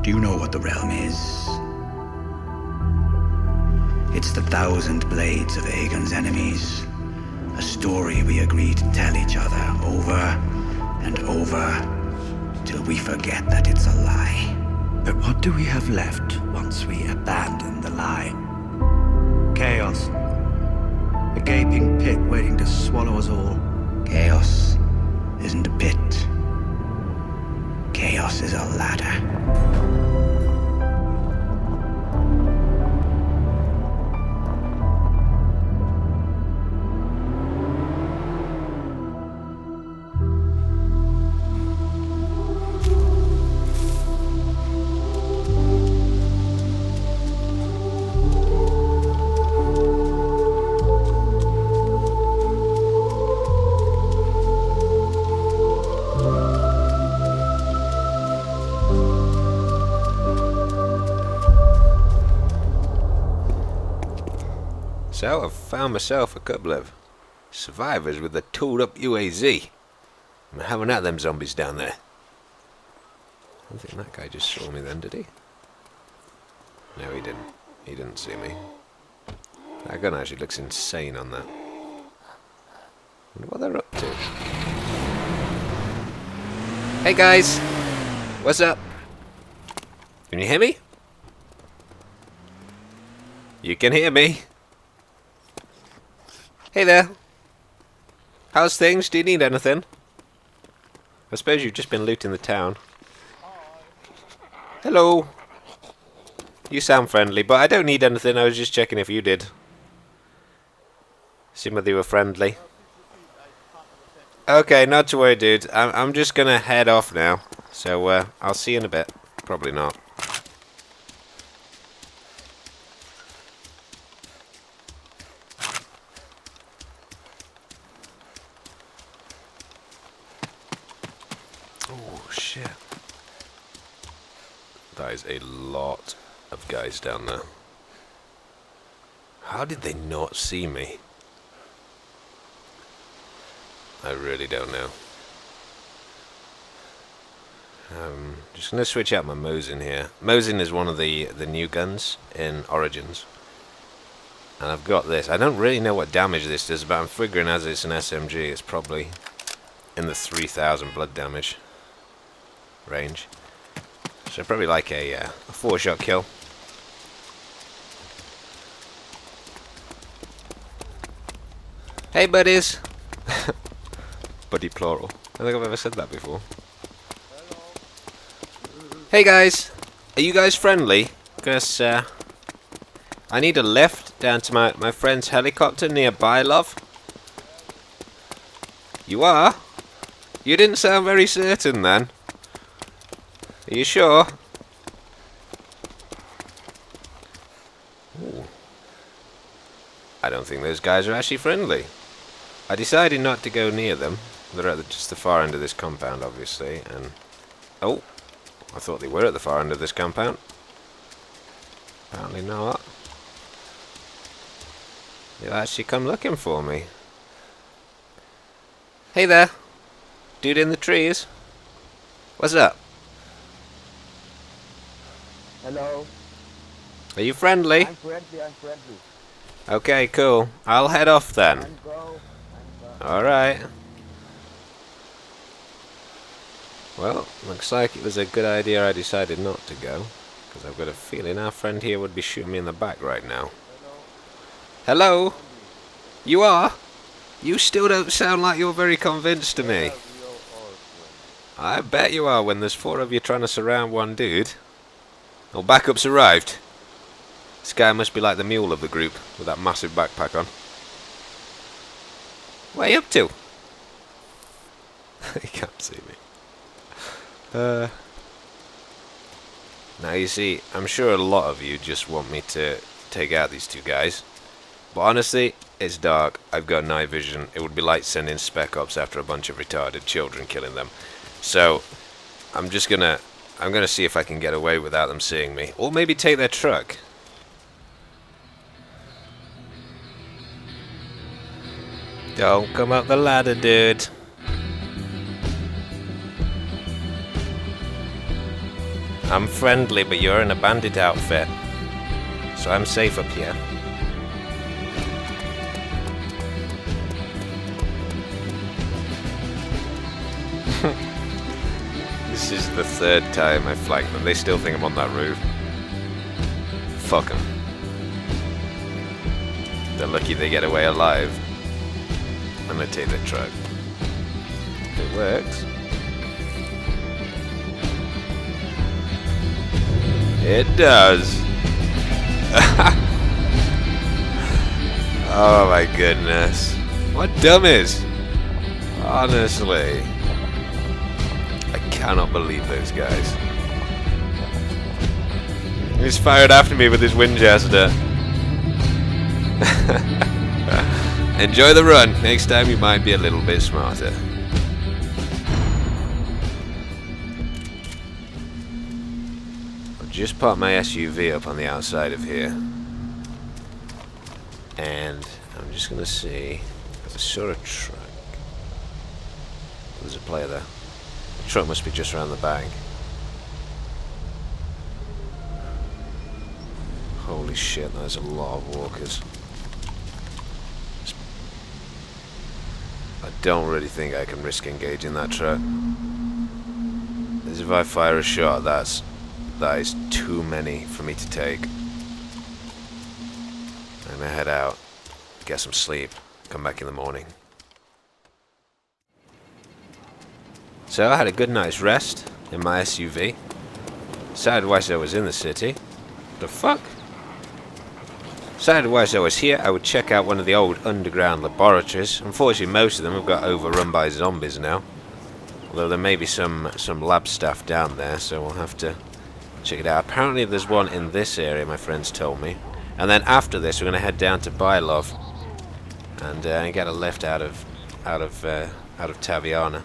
Do you know what the realm is? It's the 1,000 blades of Aegon's enemies. A story we agreed to tell each other over and over till we forget that it's a lie. But what do we have left once we abandon the lie? Chaos. A gaping pit waiting to swallow us all. Chaos isn't a pit. Chaos is a ladder. So I've found myself a couple of survivors with a tooled up UAZ. I'm having at them zombies down there. I don't think that guy just saw me then, did he? No, he didn't. He didn't see me. That gun actually looks insane on that. Wonder what they're up to. Hey guys! What's up? Can you hear me? You can hear me? Hey there. How's things? Do you need anything? I suppose you've just been looting the town. Hello. You sound friendly, but I don't need anything. I was just checking if you did. See whether you were friendly. Okay, not to worry, dude. I'm just gonna head off now. So, I'll see you in a bit. Probably not. Oh, shit. That is a lot of guys down there. How did they not see me? I really don't know. Just going to switch out my Mosin here. Mosin is one of the new guns in Origins. And I've got this. I don't really know what damage this does, but I'm figuring as it's an SMG, it's probably in the 3,000 blood damage range. So probably like a 4-shot kill. Hey buddies! Buddy plural. I don't think I've ever said that before. Hey guys! Are you guys friendly? Because I need a lift down to my friend's helicopter nearby, love. You are? You didn't sound very certain then. Are you sure? Ooh. I don't think those guys are actually friendly. I decided not to go near them. They're at just the far end of this compound, obviously, and... Oh! I thought they were at the far end of this compound. Apparently not. They'll actually come looking for me. Hey there! Dude in the trees. What's up? Hello. Are you friendly? I'm friendly, I'm friendly. Okay, cool. I'll head off then. I'm go. Alright. Well, looks like it was a good idea I decided not to go. Because I've got a feeling our friend here would be shooting me in the back right now. Hello? You are? You still don't sound like you're very convinced to me. I bet you are when there's 4 of you trying to surround one dude. Well, backup's arrived. This guy must be like the mule of the group, with that massive backpack on. What are you up to? He can't see me. Now you see, I'm sure a lot of you just want me to take out these 2 guys. But honestly, it's dark, I've got night vision, it would be like sending Spec Ops after a bunch of retarded children killing them. So, I'm gonna see if I can get away without them seeing me. Or maybe take their truck. Don't come up the ladder, dude. I'm friendly, but you're in a bandit outfit. So I'm safe up here. This is the third time I flagged them. They still think I'm on that roof. Fuck them. They're lucky they get away alive. I'm gonna take the truck. If it works. It does. Oh my goodness. What dummies. Honestly. I cannot believe those guys. He's fired after me with his Winchester. Enjoy the run. Next time you might be a little bit smarter. I've just parked my SUV up on the outside of here. And I'm just going to see. I saw a truck. There's a player there. The truck must be just around the back. Holy shit, there's a lot of walkers. I don't really think I can risk engaging that truck. As if I fire a shot, that is too many for me to take. I'm gonna head out, get some sleep, come back in the morning. So I had a good night's rest in my SUV. Decided whilst I was in the city. The fuck? Decided whilst I was here, I would check out one of the old underground laboratories. Unfortunately, most of them have got overrun by zombies now. Although there may be some lab staff down there, so we'll have to check it out. Apparently there's one in this area, my friends told me. And then after this, we're going to head down to Bylov and get a lift out of Taviana.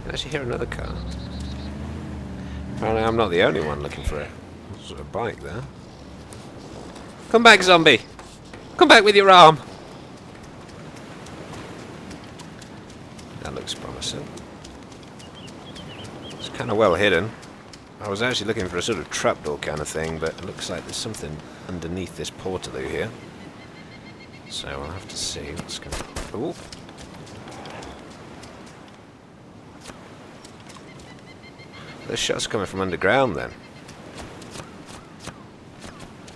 I actually hear another car. Apparently I'm not the only one looking for a sort of bike there. Come back, zombie! Come back with your arm! That looks promising. It's kind of well hidden. I was actually looking for a sort of trapdoor kind of thing, but it looks like there's something underneath this portaloo here. So I'll have to see what's going on. Ooh! There's shots coming from underground then.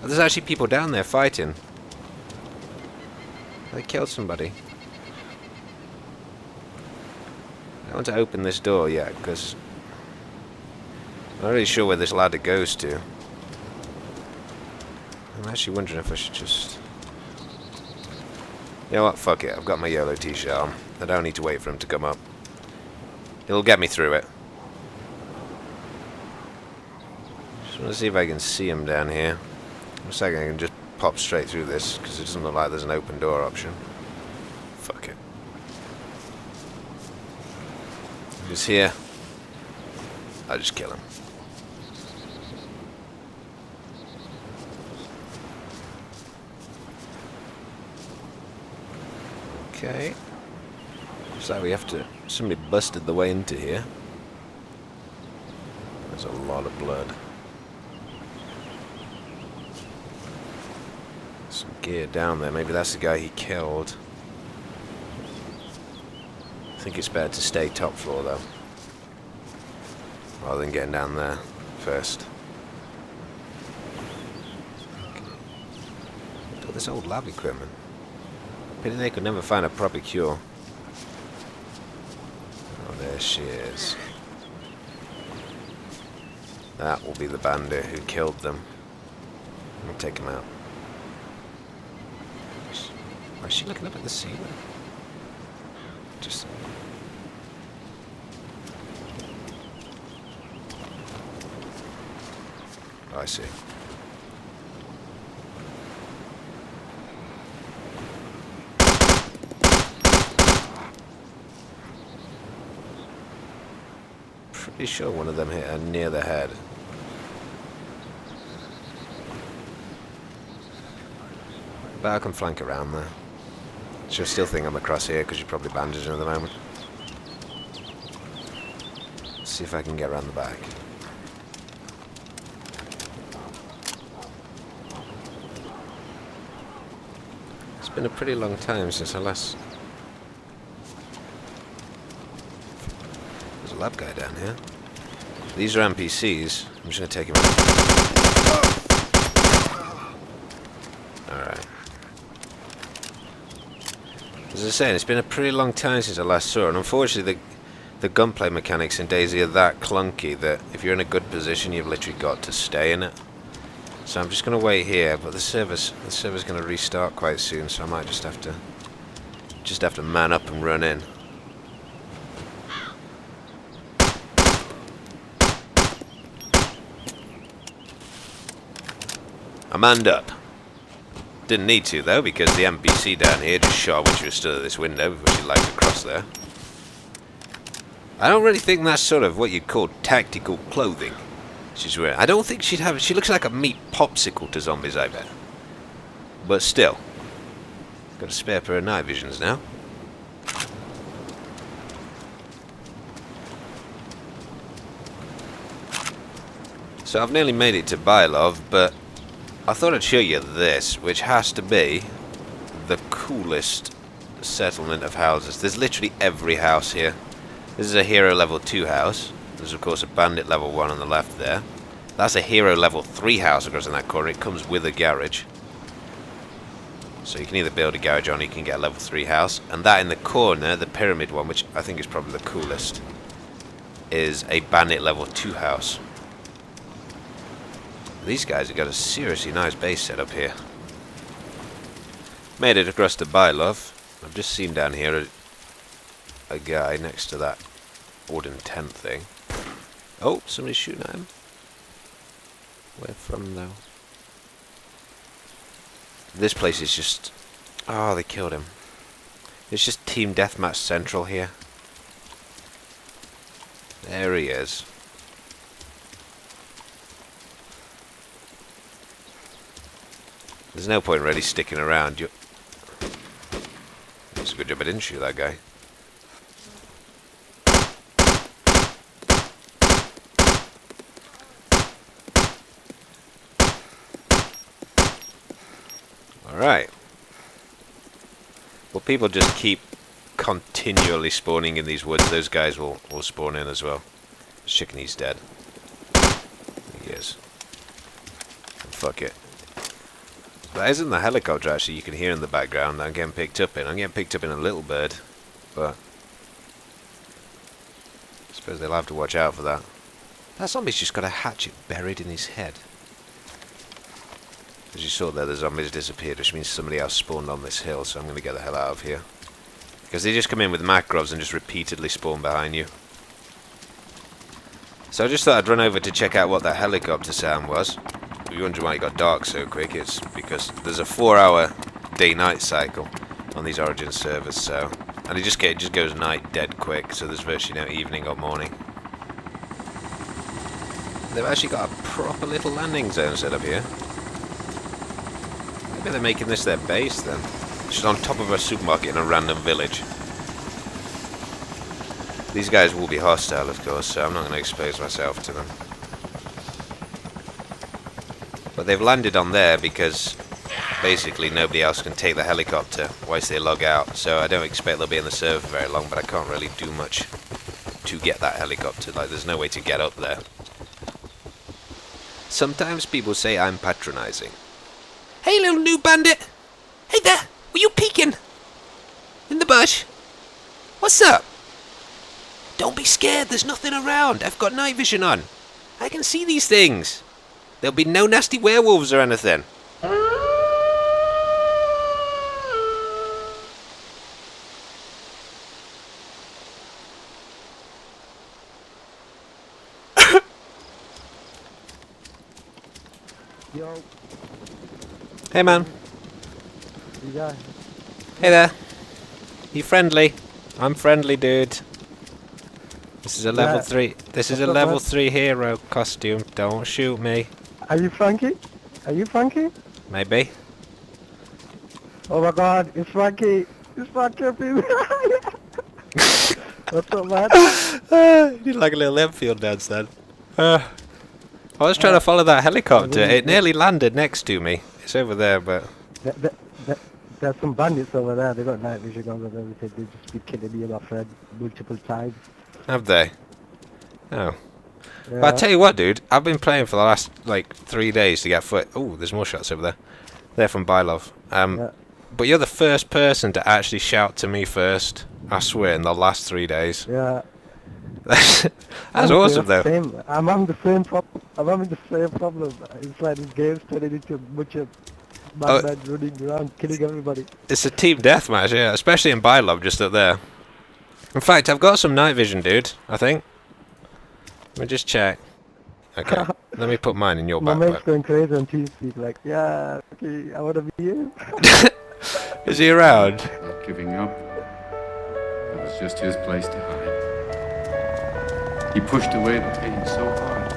Oh, there's actually people down there fighting. They killed somebody. I don't want to open this door yet because I'm not really sure where this ladder goes to. I'm actually wondering if I should just... You know what, fuck it, I've got my yellow t-shirt on. I don't need to wait for him to come up. He'll get me through it. Just want to see if I can see him down here. Looks like I can just pop straight through this, because it doesn't look like there's an open door option. Fuck it. If he's here, I'll just kill him. Okay. Looks like we have to... Somebody busted the way into here. There's a lot of blood. Some gear down there. Maybe that's the guy he killed. I think it's better to stay top floor though, rather than getting down there first. Okay. Look at this old lab equipment. Pity they could never find a proper cure. Oh, there she is. That will be the bandit who killed them. Let me take him out. Why is she looking up at the ceiling? Just... Oh, I see. Pretty sure one of them hit her near the head. But I can flank around there. She'll still think I'm across here because she's probably bandaging at the moment. Let's see if I can get around the back. been a pretty long time since I last... There's a lab guy down here. These are NPCs. I'm just going to take him out. Alright. As I was saying, it's been a pretty long time since I last saw it, and unfortunately the gunplay mechanics in DayZ are that clunky that if you're in a good position, you've literally got to stay in it. So I'm just going to wait here, but the server's going to restart quite soon, so I might just have to man up and run in. I manned up. Didn't need to though, because the NPC down here just shot when she was stood at this window before she lagged across there. I don't really think that's sort of what you'd call tactical clothing she's wearing. I don't think she'd have... She looks like a meat popsicle to zombies, I bet. But still. Got a spare pair of night visions now. So I've nearly made it to Bylov, but I thought I'd show you this, which has to be the coolest settlement of houses. There's literally every house here. This is a hero level 2 house. There's of course a bandit level 1 on the left there. That's a hero level 3 house across in that corner. It comes with a garage. So you can either build a garage or you can get a level 3 house. And that in the corner, the pyramid one, which I think is probably the coolest, is a bandit level 2 house. These guys have got a seriously nice base set up here. Made it across to Bylov. I've just seen down here a guy next to that wooden tent thing. Oh, somebody's shooting at him. Where from though? This place is just... Oh, they killed him. It's just Team Deathmatch Central here. There he is. There's no point really sticking around. It's a good job I didn't shoot that guy. Alright. Well, people just keep continually spawning in these woods. Those guys will spawn in as well. This chicken, he's dead. He is. And fuck it. That isn't the helicopter actually you can hear in the background that I'm getting picked up in. I'm getting picked up in a little bird, but I suppose they'll have to watch out for that. That zombie's just got a hatchet buried in his head. As you saw there, the zombies disappeared, which means somebody else spawned on this hill, so I'm going to get the hell out of here. Because they just come in with macros and just repeatedly spawn behind you. So I just thought I'd run over to check out what that helicopter sound was. If you're wondering why it got dark so quick, it's because there's a 4-hour day-night cycle on these Origin servers, so... And it just goes night dead quick, so there's virtually no evening or morning. They've actually got a proper little landing zone set up here. Maybe they're making this their base then. Just on top of a supermarket in a random village. These guys will be hostile, of course, so I'm not going to expose myself to them. But they've landed on there because basically nobody else can take the helicopter whilst they log out. So I don't expect they'll be in the server for very long, but I can't really do much to get that helicopter. Like, there's no way to get up there. Sometimes people say I'm patronizing. Hey, little new bandit! Hey there! Were you peeking? In the bush? What's up? Don't be scared, there's nothing around. I've got night vision on. I can see these things. There'll be no nasty werewolves or anything. Yo. Hey, man. Yeah. Hey there. You friendly? I'm friendly, dude. This is a level 3. This is a level 3 hero costume. Don't shoot me. Are you Frankie? Are you Frankie? Maybe. Oh my God, it's Frankie. It's Frankie, please. What's up, man? You did like a little Enfield dance then. I was trying to follow that helicopter. It nearly landed next to me. It's over there, but... there's some bandits over there. They got night vision on and everything. They just been killing me and my friend multiple times. Have they? Oh. Yeah. But I tell you what, dude, I've been playing for the last, like, 3 days to get foot. Oh, there's more shots over there. They're from Bylov. Yeah. But you're the first person to actually shout to me first, I swear, in the last 3 days. Yeah. That's I'm awesome, though. I'm having the same problem. It's like this game's turning into a bunch of madmen running around, killing everybody. It's a team deathmatch, yeah, especially in Bylov, just up there. In fact, I've got some night vision, dude, I think. Let me just check. Okay, let me put mine in your My mate's backpack. going crazy on TeamSpeak, like, yeah, okay, I want to be you. Is he around? Not giving up. It was just his place to hide. He pushed away the pain so hard,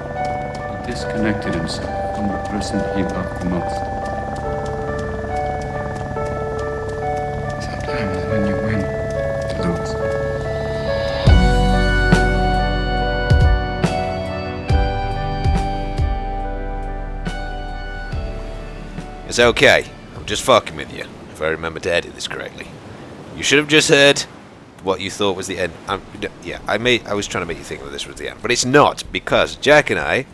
he disconnected himself from the person he loved the most. Sometimes when you win, you lose. It's okay. I'm just fucking with you, if I remember to edit this correctly. You should have just heard what you thought was the end. I was trying to make you think that this was the end, but it's not, because Jack and I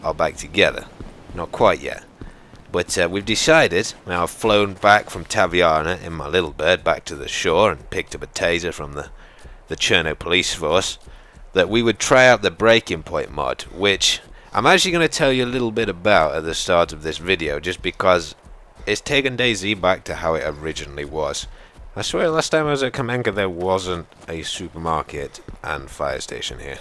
are back together. Not quite yet, but we've decided. Now I've flown back from Taviana in my little bird back to the shore and picked up a taser from the Cherno police force, that we would try out the breaking point mod, which I'm actually going to tell you a little bit about at the start of this video, just because it's taken DayZ back to how it originally was. I swear last time I was at Kamenka there wasn't a supermarket and fire station here.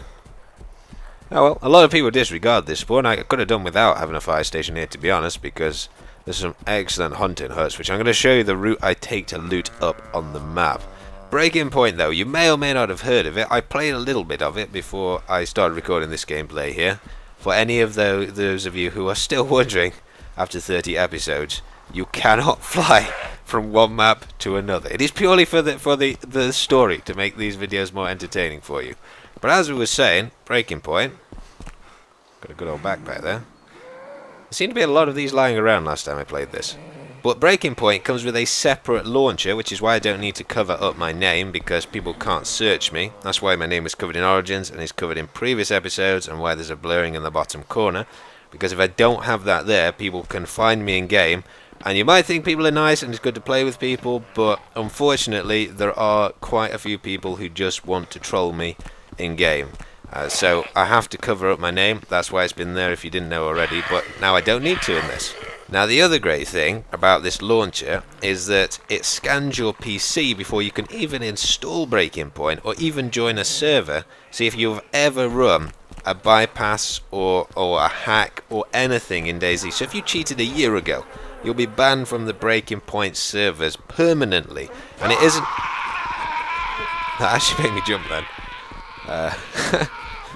Oh well, a lot of people disregard this spawn. I could have done without having a fire station here, to be honest, because there's some excellent hunting huts, which I'm going to show you the route I take to loot up on the map. Breaking Point, though, you may or may not have heard of it. I played a little bit of it before I started recording this gameplay here. For any of those of you who are still wondering, after 30 episodes, you cannot fly from one map to another. It is purely for the story, to make these videos more entertaining for you. But as we were saying, Breaking Point, got a good old backpack there. There seemed to be a lot of these lying around last time I played this. But Breaking Point comes with a separate launcher, which is why I don't need to cover up my name, because people can't search me. That's why my name is covered in Origins and is covered in previous episodes, and why there's a blurring in the bottom corner. Because if I don't have that there, people can find me in game. And you might think people are nice and it's good to play with people, but unfortunately there are quite a few people who just want to troll me in game. So I have to cover up my name. That's why it's been there if you didn't know already, but now I don't need to in this. Now the other great thing about this launcher is that it scans your PC before you can even install Breaking Point or even join a server. See if you've ever run a bypass or a hack or anything in DayZ. So if you cheated a year ago, you'll be banned from the Breaking Point servers permanently. And it isn't... That actually made me jump then.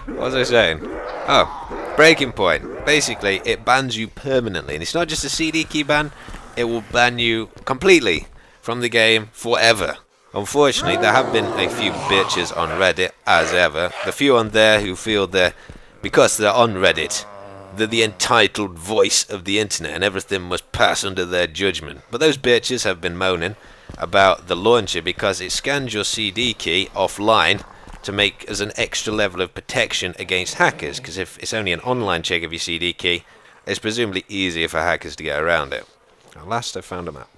What was I saying? Oh, Breaking Point. Basically, it bans you permanently. And it's not just a CD key ban, it will ban you completely from the game forever. Unfortunately, there have been a few bitches on Reddit, as ever. The few on there who feel because they're on Reddit, they're the entitled voice of the internet and everything must pass under their judgment. But those bitches have been moaning about the launcher because it scans your CD key offline to make as an extra level of protection against hackers, because if it's only an online check of your CD key, it's presumably easier for hackers to get around it. At last I found a map.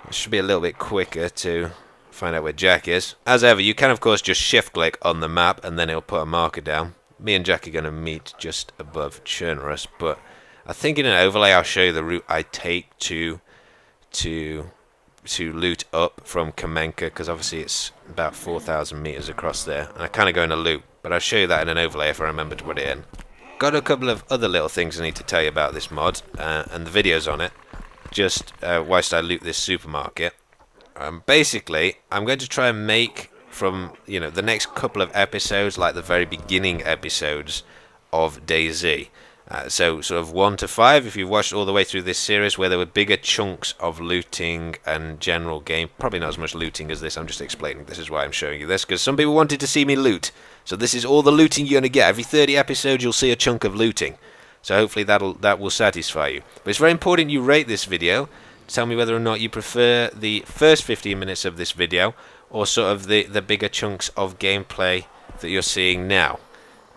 It should be a little bit quicker to find out where Jack is. As ever, you can of course just shift click on the map and then it'll put a marker down. Me and Jack are going to meet just above Chernarus, but I think in an overlay I'll show you the route I take to loot up from Kamenka, because obviously it's about 4,000 meters across there, and I kind of go in a loop, but I'll show you that in an overlay if I remember to put it in. Got a couple of other little things I need to tell you about this mod, and the videos on it, just whilst I loot this supermarket. Basically, I'm going to try and make from the next couple of episodes like the very beginning episodes of DayZ. So sort of 1 to 5 if you've watched all the way through this series, where there were bigger chunks of looting and general game. Probably not as much looting as this. I'm just explaining. This is why I'm showing you this, because some people wanted to see me loot. So this is all the looting you're going to get. Every 30 episodes you'll see a chunk of looting. So hopefully that will satisfy you. But it's very important you rate this video tell me whether or not you prefer the first 15 minutes of this video or sort of the bigger chunks of gameplay that you're seeing now.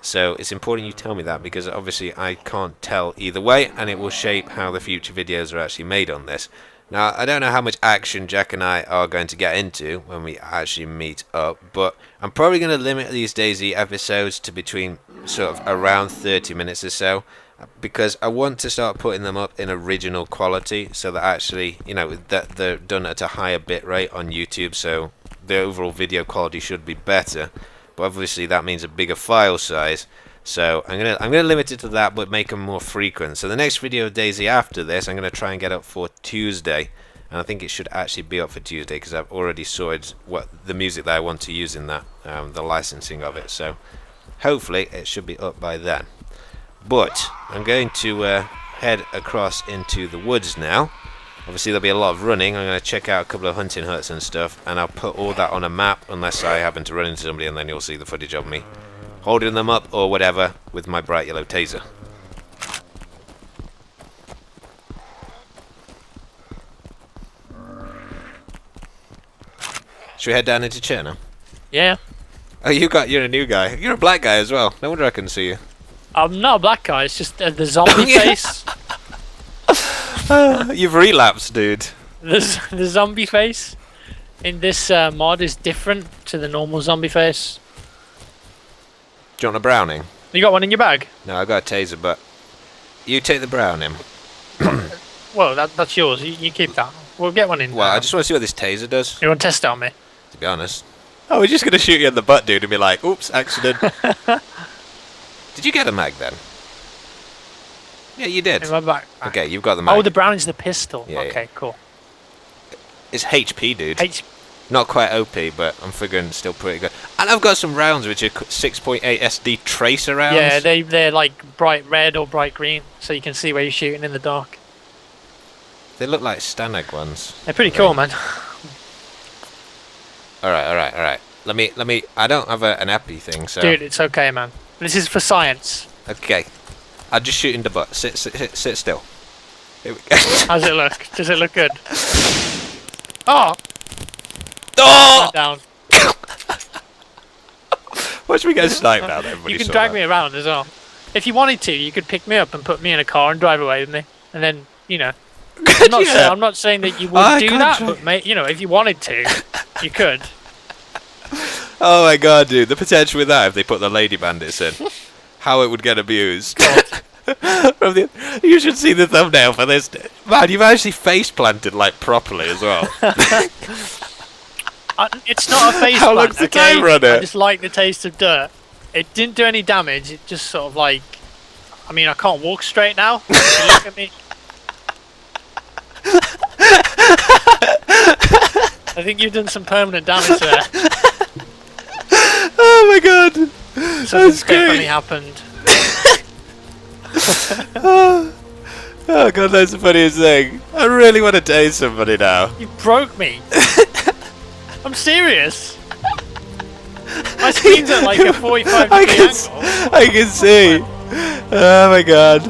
So it's important you tell me that, because obviously I can't tell either way, and it will shape how the future videos are actually made on this. Now, I don't know how much action Jack and I are going to get into when we actually meet up, but I'm probably going to limit these DayZ episodes to between sort of around 30 minutes or so, because I want to start putting them up in original quality, so that actually, you know, that they're done at a higher bit rate on YouTube, so the overall video quality should be better. But obviously that means a bigger file size, so I'm gonna limit it to that, but make them more frequent. So the next video of DayZ after this, I'm gonna try and get up for Tuesday, and I think it should actually be up for Tuesday because I've already sorted what the music that I want to use in that, the licensing of it. So hopefully it should be up by then. But I'm going to head across into the woods now. Obviously there'll be a lot of running. I'm going to check out a couple of hunting huts and stuff, and I'll put all that on a map unless I happen to run into somebody, and then you'll see the footage of me holding them up or whatever with my bright yellow taser. Should we head down into Cherno? Yeah. Oh, you're a new guy. You're a black guy as well. No wonder I couldn't see you. I'm not a black guy, it's just the zombie face. You've relapsed, dude. The zombie face in this mod is different to the normal zombie face. Do you want a Browning? You got one in your bag? No, I got a taser, but you take the Browning. Well, that's yours. You keep that. We'll get one in. Well, I just want to see what this taser does, You want to test it on me? to be honest. Oh, we're just going to shoot you in the butt, dude, and be like, oops, accident. Did you get a mag then? Yeah, you did. In my back. Okay, you've got the mag. Oh, the Browning's the pistol. Yeah, okay, yeah. cool. It's HP, dude. H Not quite OP, but I'm figuring still pretty good. And I've got some rounds which are 6.8 SD tracer rounds. Yeah, they're like bright red or bright green, so you can see where you're shooting in the dark. They look like Stanag ones. They're pretty cool, man. Alright. Let me. I don't have an epi thing, so. Dude, it's okay, man. This is for science. Okay. I'll just shoot in the butt. Sit still. Here we go. How's it look? Does it look good? Oh! Oh! Down. Watch me get sniped now. Everybody You can saw drag that. me around as well. If you wanted to, you could pick me up and put me in a car and drive away with me. And then, you know. I'm not saying that you would do that, but mate, you know, if you wanted to, you could. Oh my god, dude. The potential with that if they put the lady bandits in. How it would get abused. You should see the thumbnail for this. Man, you've actually face planted like properly as well. It's not a face How plant, long's the okay? timer on it? I just like the taste of dirt. It didn't do any damage. It just sort of like, I mean, I can't walk straight now. If you look at me. I think you've done some permanent damage there. Oh my god. Something's definitely happened. Oh god, that's the funniest thing. I really want to tase somebody now. You broke me. I'm serious. My screen's at like a 45 degree angle. I can see. Oh my god.